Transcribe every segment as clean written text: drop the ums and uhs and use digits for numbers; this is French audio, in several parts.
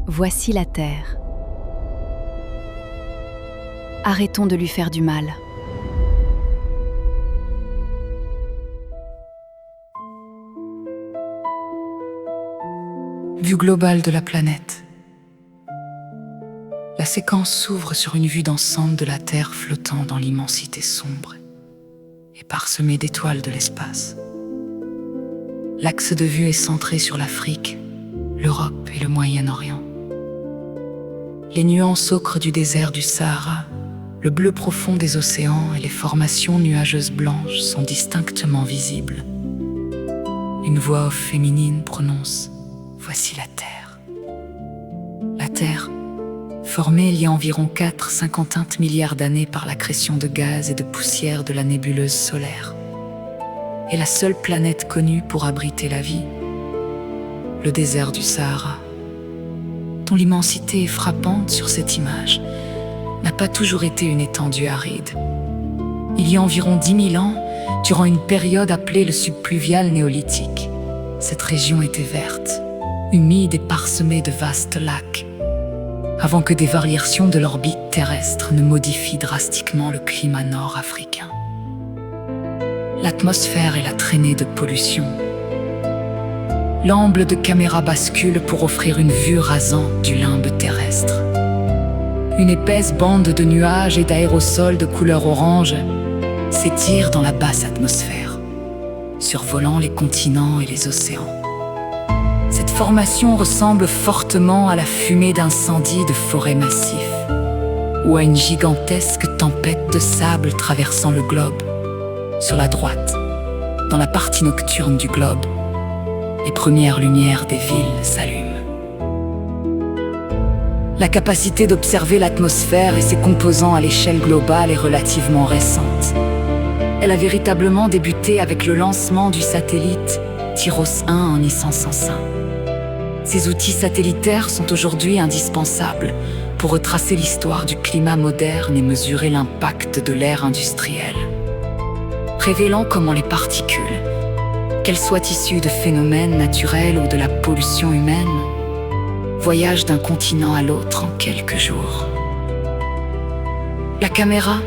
Voici la Terre. Arrêtons de lui faire du mal. Vue globale de la planète. La séquence s'ouvre sur une vue d'ensemble de la Terre flottant dans l'immensité sombre et parsemée d'étoiles de l'espace. L'axe de vue est centré sur l'Afrique, l'Europe et le Moyen-Orient. Les nuances ocre du désert du Sahara, le bleu profond des océans et les formations nuageuses blanches sont distinctement visibles. Une voix off féminine prononce « Voici la Terre ». La Terre, formée il y a environ 4,51 milliards d'années par l'accrétion de gaz et de poussière de la nébuleuse solaire, est la seule planète connue pour abriter la vie. Le désert du Sahara, dont l'immensité est frappante sur cette image, n'a pas toujours été une étendue aride. Il y a environ 10 000 ans, durant une période appelée le subpluvial néolithique, cette région était verte, humide et parsemée de vastes lacs, avant que des variations de l'orbite terrestre ne modifient drastiquement le climat nord-africain. L'atmosphère et la traînée de pollution. L'angle de caméra bascule pour offrir une vue rasante du limbe terrestre. Une épaisse bande de nuages et d'aérosols de couleur orange s'étire dans la basse atmosphère, survolant les continents et les océans. Cette formation ressemble fortement à la fumée d'incendie de forêts massifs ou à une gigantesque tempête de sable traversant le globe. Sur la droite, dans la partie nocturne du globe, les premières lumières des villes s'allument. La capacité d'observer l'atmosphère et ses composants à l'échelle globale est relativement récente. Elle a véritablement débuté avec le lancement du satellite TIROS 1 en 1501. Ces outils satellitaires sont aujourd'hui indispensables pour retracer l'histoire du climat moderne et mesurer l'impact de l'ère industrielle, révélant comment les particules, qu'elles soient issues de phénomènes naturels ou de la pollution humaine, voyagent d'un continent à l'autre en quelques jours. La caméra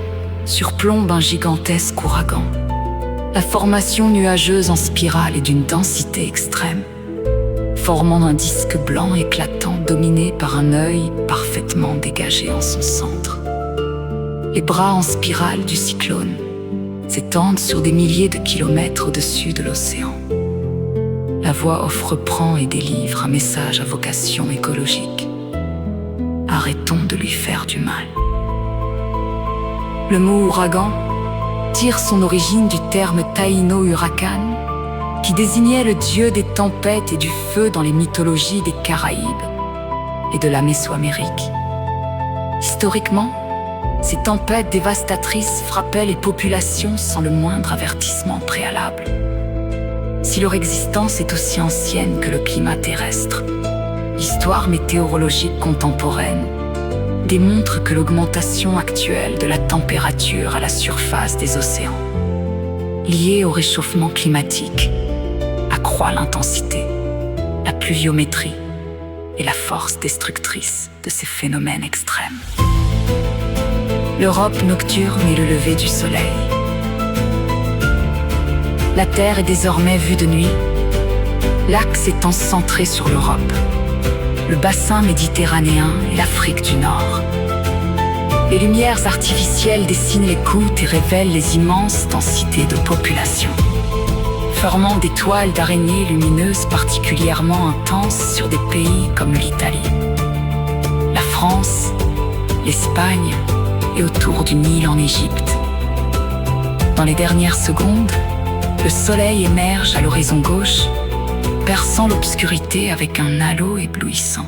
surplombe un gigantesque ouragan. La formation nuageuse en spirale est d'une densité extrême, formant un disque blanc éclatant dominé par un œil parfaitement dégagé en son centre. Les bras en spirale du cyclone s'étendent sur des milliers de kilomètres au-dessus de l'océan. La voix off reprend et délivre un message à vocation écologique. Arrêtons de lui faire du mal. Le mot ouragan tire son origine du terme taïno huracan, qui désignait le dieu des tempêtes et du feu dans les mythologies des Caraïbes et de la Mésoamérique. Historiquement, ces tempêtes dévastatrices frappaient les populations sans le moindre avertissement préalable. Si leur existence est aussi ancienne que le climat terrestre, l'histoire météorologique contemporaine démontre que l'augmentation actuelle de la température à la surface des océans, liée au réchauffement climatique, accroît l'intensité, la pluviométrie et la force destructrice de ces phénomènes extrêmes. L'Europe nocturne et le lever du soleil. La Terre est désormais vue de nuit, l'axe étant centré sur l'Europe, le bassin méditerranéen et l'Afrique du Nord. Les lumières artificielles dessinent les côtes et révèlent les immenses densités de population, formant des toiles d'araignées lumineuses particulièrement intenses sur des pays comme l'Italie, la France, l'Espagne et autour du Nil en Égypte. Dans les dernières secondes, le soleil émerge à l'horizon gauche, perçant l'obscurité avec un halo éblouissant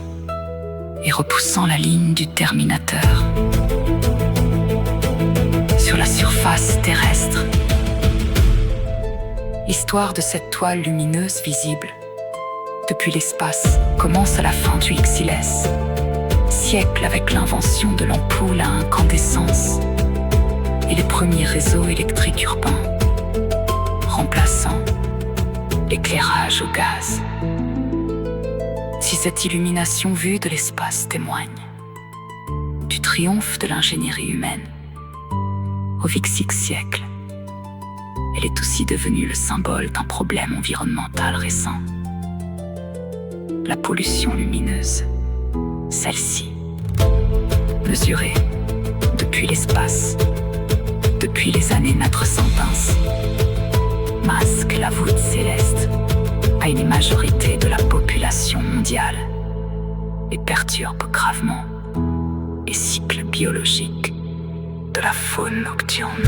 et repoussant la ligne du terminateur. Sur la surface terrestre, l'histoire de cette toile lumineuse visible depuis l'espace commence à la fin du XIS, siècle avec l'invention de l'ampoule à incandescence et les premiers réseaux électriques urbains, remplaçant l'éclairage au gaz. Si cette illumination vue de l'espace témoigne du triomphe de l'ingénierie humaine au XVIe siècle, elle est aussi devenue le symbole d'un problème environnemental récent. La pollution lumineuse, celle-ci, mesurée depuis l'espace, depuis les années notre sentence, masque la voûte céleste à une majorité de la population mondiale et perturbe gravement les cycles biologiques de la faune nocturne.